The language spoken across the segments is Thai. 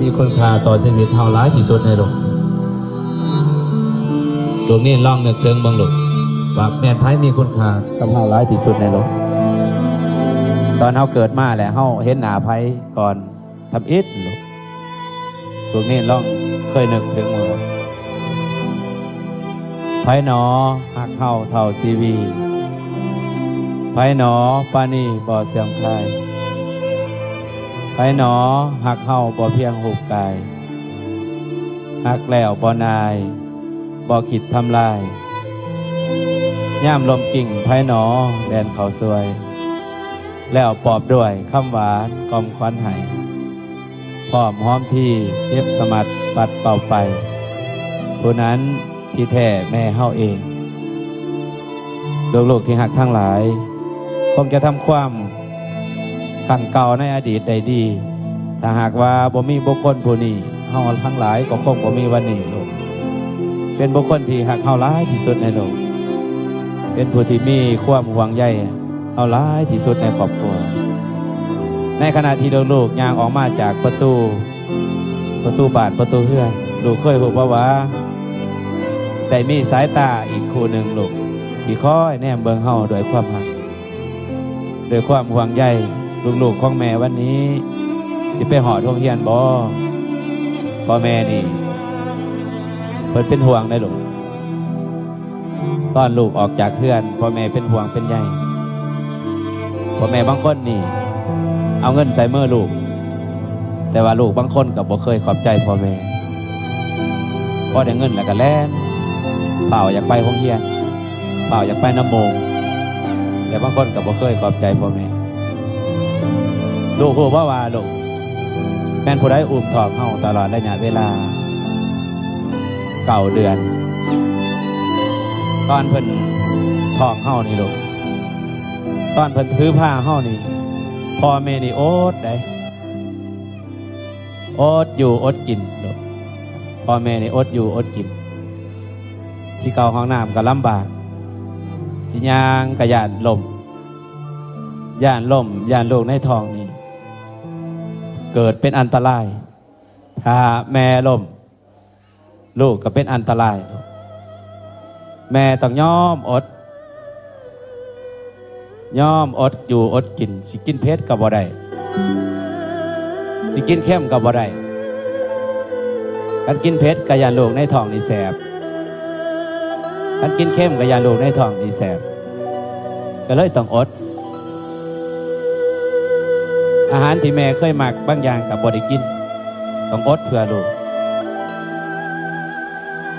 มีคุณค่าต่อชีวิตเฮาหลายที่สุดในโลกลูกนี่ลองนึกถึงเบิ่งลูกว่าแม่นไผมีคุณค่ากับเฮาหลายที่สุดในโลกตอนเฮาเกิดมาแหละเฮาเห็นหน้าไผก่อนทำอิฐลูกนี่ลองเคยนึกถึงว่าไผหนอฮักเฮาเท่าชีวีไผหนอปานีบ่เสื่อมคลายไผหนอหักเฮาบ่เพียงหูกายหักแล้วบ่นายบ่คิดทำลายย่ามลมกิ่งไผหนอแดนเขาสวยแล้วปอบด้วยคำหวานกล่อมควันไห้พร้อมหอมที่เย็บสมัดปัดเป่าไปผู้นั้นที่แท้แม่เฮาเองลูกๆที่หักทั้งหลายคงจะทำความขังเก่าในอดีตใดดีถ้าหากว่าบ่มีบุคคลผู้นี้เฮาทั้งหลายก็คงบ่มีวันนี้ลูกเป็นบุคคลที่หักเฮาหลายที่สุดในโลกเป็นผู้ที่มีความห่วงใยเฮาหลายที่สุดในครอบครัวในขณะที่ลูกๆย่างออกมาจากประตูบ้านประตูเรือนลูกเคยพูดว่าได้มีสายตาอีกคู่หนึ่งลูกที่คอยแนมเบิ่งเฮาด้วยความหักด้วยความห่วงใยลูกๆของแม่วันนี้สิไปหอดโรงเรียนบ่พ่อแม่นี่เพิ่นเป็นห่วงได้ลูกตอนลูกออกจากเรือนพ่อแม่เป็นห่วงเป็นใยพ่อแม่บางคนนี่เอาเงินใส่มือลูกแต่ว่าลูกบางคนก็บ่เคยขอบใจพ่อแม่พอได้เงินแล้วก็แล่นเปล่าอยากไปโรงเรียนเปล่าอยากไปน้ำโมงแต่บางคนก็บ่เคยขอบใจพ่อแม่ลูกพูดว่าลูกแม่นผู้ใดอุ้มท้องเฮาตลอดระยะเวลา9 เดือนตอนเพิ่นท้องเฮานี่ลูกตอนเพิ่นถือผ้าเฮานี่พ่อแม่นี่อดได้อดอยู่อดกินลูกพ่อแม่นี่อดอยู่อดกินสิเข้าห้องน้ำก็ลำบากสิย่างก็ย่านล่มย่านลูกในท้องนี่เกิดเป็นอันตรายถ้าแม่ล่มลูกก็เป็นอันตรายแม่ต้องยอมอดอยู่อดกินสิกินเผ็ดก็บ่ได้สิกินเค็มก็บ่ได้การกินเผ็ดก็ย่านลูกในท้องนี่แสบการกินเค็มก็ย่านลูกในท้องนี่แสบก็เลยต้องอดอาหารที่แม่เคยมักบางอย่างกับบ่ได้กินต้องอดเพื่อลูก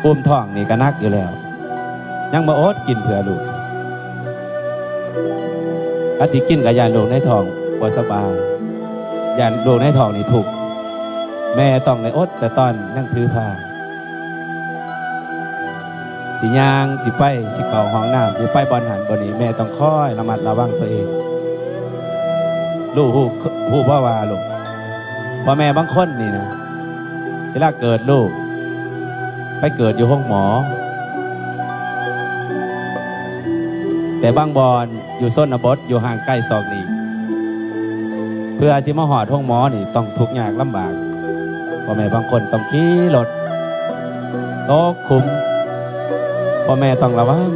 อุ้มท้องนี่ก็นักอยู่แล้วยังมาอดกินเพื่อลูกถ้าสิกินกับยานลูกในท้องบ่สบายยานลูกในท้องนี่ทุกข์แม่ต้องในอดแต่ตอนนั่งถือผ้าสิย่างสิไปสิเข้าห้องน้ำสิไปบอนหันบ่นี้แม่ต้องคอยระมัดระวังตัวเองลูกฮู้ว่าลูกพ่อแม่บางคนนี่นะเวลาเกิดลูกไปเกิดอยู่ห้องหมอแต่บางบอนอยู่ชนบทอยู่ห่างไกลซอกนี่เพื่อสิมาหอดห้องหมอนี่ต้องทุกข์ยากลำบากพ่อแม่บางคนต้องขี่รถตกขุมพ่อแม่ต้องระวัง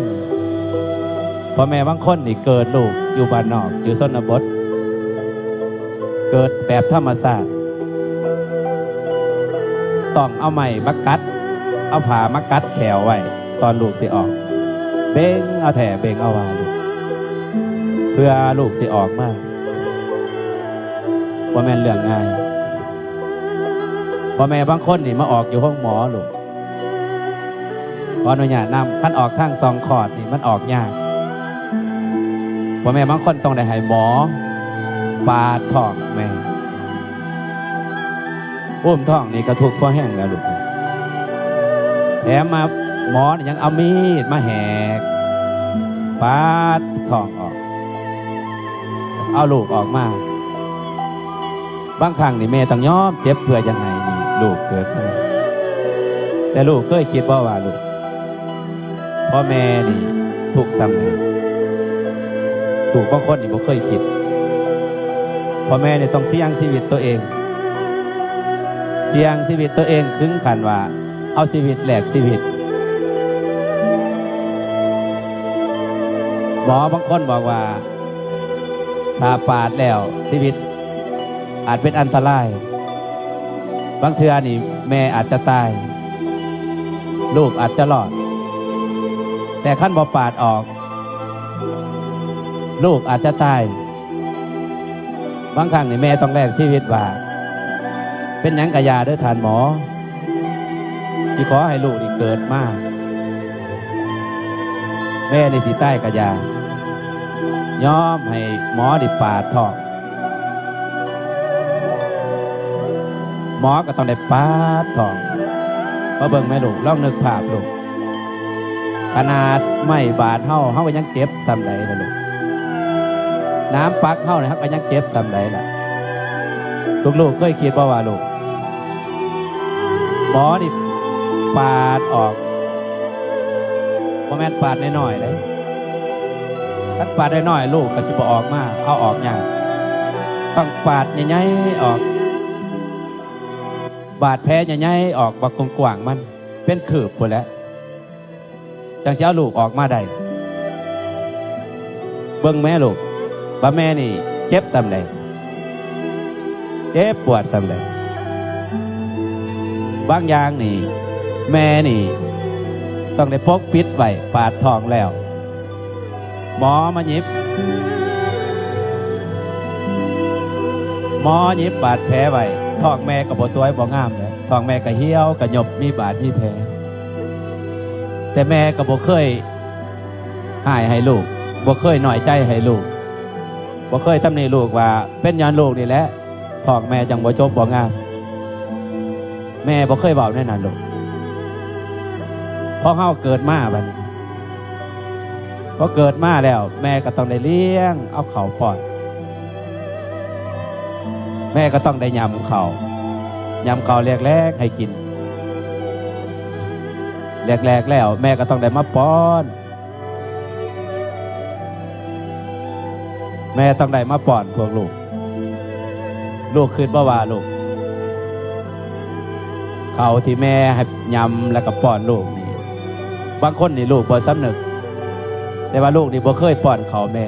พ่อแม่บางคนนี่เกิดลูกอยู่บ้านนอกอยู่ชนบทเกิดแบบธรรมชาติต้องเอาไม้มากัดเอาผ้ามากัดแขวไว้ตอนลูกสิออกเบ่งเอาแถเบ่งเอาว่าลูกเพื่อลูกสิออกมาว่าแม่นเรื่องง่ายพ่อแม่บางคนนี่มาออกอยู่ห้องหมอลูกขออนุญาตนำขั้นออกทาง2 ขอดนี่มันออกยากพ่อแม่บางคนต้องได้ให้หมอปาดท้องแม่อุ้มท้องนี่กระทุกข์พอแห้งแล้วลูกแถมมาหมอยังเอามีดมาแหกปาดท้องออกเอาลูกออกมาบางครั้งนี่แม่ต้องยอมเจ็บเพื่อจะให้ลูกเกิดมาแต่ลูกเคยคิดว่าลูกพ่อแม่นี่ถูกซ้ำเลยถูกบางคนนี่บ่เคยคิดพ่อแม่นี่ต้องเสี่ยงชีวิตตัวเอง เ เสี่ยงชีวิตตัวเองถึงขันว่าเอาชีวิตแลกชีวิตหมอบางคนบอกว่าถ้าปาดแล้วชีวิตอาจเป็นอันตรายบางเทื่อนี่แม่อาจจะตายลูกอาจจะรอดแต่ขั้นบ่ปาดออกลูกอาจจะตายบางครั้งนี่แม่ต้องแลกชีวิตว่าเป็นหยังกะยาเด้อทานหมอที่ขอให้ลูกนี่เกิดมาแม่ในสีใต้กะยายอมให้หมอดิปาดท้องหมอก็ต้องได้ปาดท้องเพราะเบิ่งแม่ลูกลองนึกภาพลูกขนาดไม่บาดเฮาก็ยังเจ็บซ้ำใดล่ะลูกน้ำปักเฮาเนี่ยก็ยังเจ็บซ้ำใดล่ะลูกๆเคยคิดว่าลูกหมอนี่ปาดออกบ่แม่นปาดน้อยๆเลยถ้าปาดน้อยๆลูกก็สิบ่ออกมาเอาออกยากต้องปาดใหญ่ๆออกบาดแผลใหญ่ๆออกบักกว้างๆมันเป็นขืบพุ่นแหล้วจังสิเอาลูกออกมาได้เบิ่งแม่ลูกว่าแม่นี่เจ็บส่ำใดเจ็บปวดส่ำใดบางอย่างนี่แม่นี่ต้องได้พกปิดไว้ปาดท้องแล้วหมอมาหยิบบาดแผลไว้ท้องแม่ก็บ่สวยบ่งามเลยท้องแม่ก็เหี่ยวก็หยบมีบาดมีแผลแต่แม่ก็บ่เคยให้ลูกบ่เคยหน่อยใจให้ลูกบ่เคยตำหนิลูกว่าเป็นย้อนลูกนี่แหละท้องแม่จังบ่จบบ่งามแม่บ่เคยเว้าแน่นอนลูกพอเฮาเกิดมาบัดนี้พอเกิดมาแล้วแม่ก็ต้องได้เลี้ยงเอาข้าวป้อนแม่ก็ต้องได้ยำข้าวแรกๆให้กินแรกๆแล้วแม่ก็ต้องได้มาป้อนแม่ต้องได้มาป้อนพวกลูกขึ้นบ่ว่าลูกข้าวที่แม่ให้ยำแล้วก็ป้อนลูกนี่บางคนนี่ลูกบ่สำนึกแต่ว่าลูกนี่บ่เคยป้อนข้าวแม่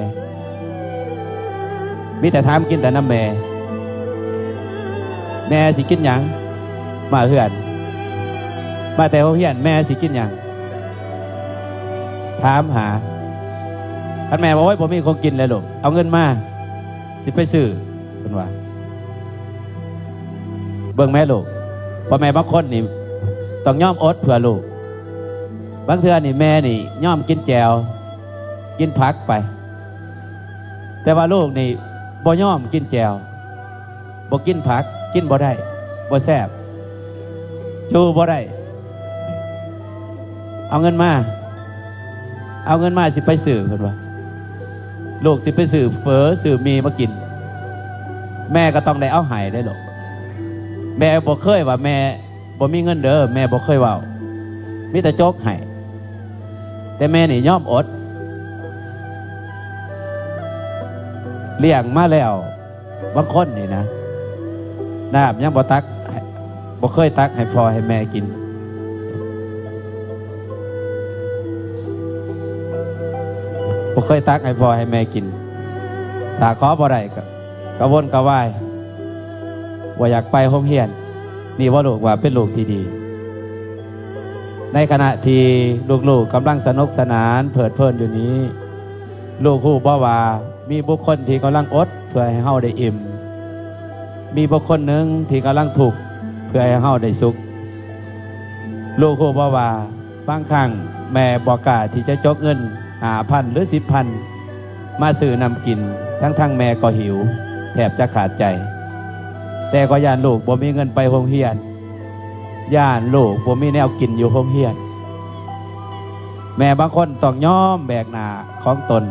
มีแต่ถามกินแต่น้ำแม่สิกินหยังมาเฮือนมาแต่เฮียนแม่สิกินหยังถามหาท่านแม่บอกว่าผมมีของกินเลยลูกเอาเงินมาสิไปซื้อคุณว่าเบิ่งแม่ลูกพ่อแม่บางคนนี่ต้องย่อมอดเผื่อลูกบางเทื่อนี่แม่นี่ย่อมกินแจวกินผักไปแต่ว่าลูกนี่บ่ย่อมกินแจวบ่กินผักกินบ่ได้บ่แซ่บจูบ่ได้เอาเงินมาสิไปซื้อเพิ่นว่าลูกสิไปซื้อเฝอซื้อมีมากินแม่ก็ต้องได้เอาให้ได้หรอกแม่บ่เคยว่าแม่บ่มีเงินเด้อแม่บ่เคยเว้ามีแต่โจกให้แต่แม่นี่ยอมอดเลี้ยงมาแล้วบางคนนี่นะน้ำยังบ่ตักบ่เคยตักให้พ่อให้แม่กินบ่เคยตักให้พ่อให้แม่กินถ้าขอบ่ได้ก็วนก็วายว่าอยากไปโรงเรียนนี่ว่าลูกว่าเป็นลูกที่ดีในขณะที่ลูกๆกำลังสนุกสนานเพลิดเพลินอยู่นี้ลูกฮู้บ่ว่ามีบุคคลที่กำลังอดเพื่อให้เฮาได้อิ่มมีบุคคลหนึ่งที่กำลังทุกข์เพื่อให้เฮาได้สุขลูกฮู้บ่ว่าบางครั้งแม่บ่กล้าที่จะจกเงิน5,000 หรือ 10,000 มาซื้อนำกินทั้งแม่ก็หิวแทบจะขาดใจแต่ก็ย่านลูกบ่มีเงินไปโรงเรียนย่านลูกบ่มีแนวกินอยู่โรงเรียนแม่บางคนต้องยอมแบกหน้าของตน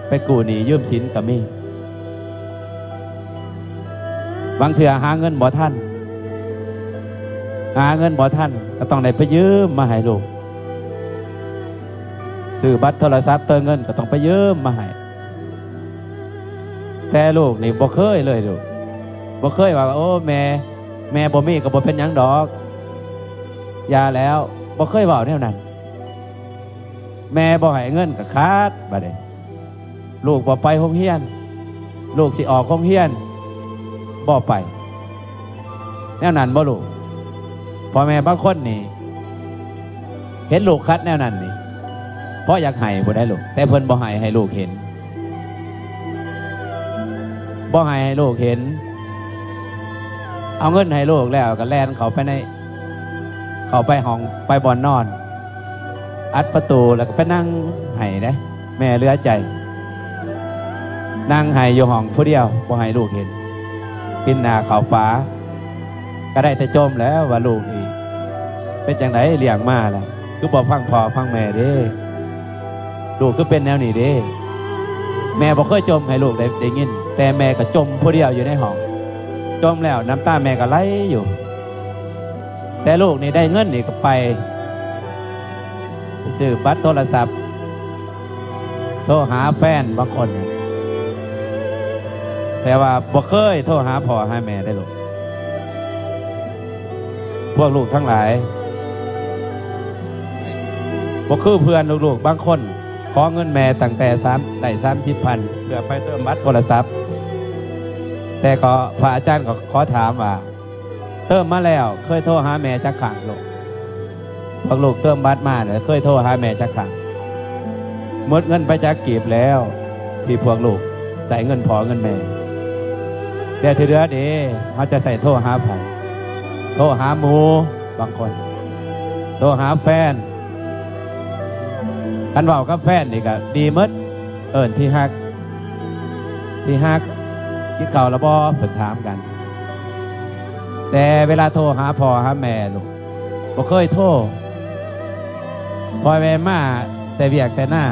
ไปกู้หนี้ยืมสินก็มีบางเถื่อหาเงินบ่ทันก็ต้องได้ไปยืมมาให้ลูกซื้อบัตรโทรศัพท์เติมเงินก็ต้องไปยืมมาให้แต่ลูกนี่บ่เคยเลยลูกบ่เคยว่าโอ้แม่ แม่บ่มีก็บ่เป็นหยังดอกยาแล้วบ่เคยเว้าแนวนั้นแม่บ่ให้เงินก็ขาดบัดนี้ลูกบ่ไปโรงเรียนลูกสิออกโรงเรียนบ่ไปแนวนั้นบ่ลูกพ่อแม่บางคนนี่เห็นลูกคัดแนวนั้นนี่เพราะอยากให้บ่ได้ลูกแต่เพิ่นบ่ให้ลูกเห็นบ่ให้ลูกเห็นเอาเงินให้ลูกแล้วก็แล่นเขาไปห้องไปบ่อนนอนอัดประตูแล้วก็ไปนั่งให้นะแม่เหลือใจนั่งให้อยู่ห้องผู้เดียวบ่ให้ลูกเห็นปินหน้าเขาฟ้าก็ได้แต่จมแล้วว่าลูกนี่เป็นจังไดเลี้ยงมาล่ะคือบ่ฟังพ่อฟังแม่เด้ลูกคือเป็นแนวนี้เด้แม่บ่เคยจมให้ลูกได้ยินแต่แม่ก็จมผู้เดียวอยู่ในห้องจมแล้วน้ำตาแม่ก็ไหลอยู่แต่ลูกนี่ได้เงินนี่ก็ไปซื้อบัตรโทรศัพท์โทรหาแฟนบางคนแต่ว่าบ่เคยโทรหาพ่อหาแม่ได้ลูกพวกลูกทั้งหลายบ่คือเพื่อนลูกๆบางคนขอเงินแม่ตั้งแต่ได้30,000เพื่อไปเติมบัตรโทรศัพท์แต่ก็พระอาจารย์ก็ขอถามว่าเติมมาแล้วเคยโทรหาแม่จักครั้งลูกพวกลูกเติมบัตรมาเนี่ยเคยโทรหาแม่จักครั้งหมดเงินไปจักกีบแล้วที่พวกลูกใส่เงินพอเงินแม่แต่ทีเดียวนี้เขาจะใส่โทรหาไผโทรหาหมูบางคนโทรหาแฟนคันเว้ากับแฟนนี่ก็ดีมดที่ฮักที่เก่าละบ่เพิ่นถามกันแต่เวลาโทรหาพ่อหาแม่ลูกบ่เคยโทรพ่อแม่มาแต่เวียกแต่หน้า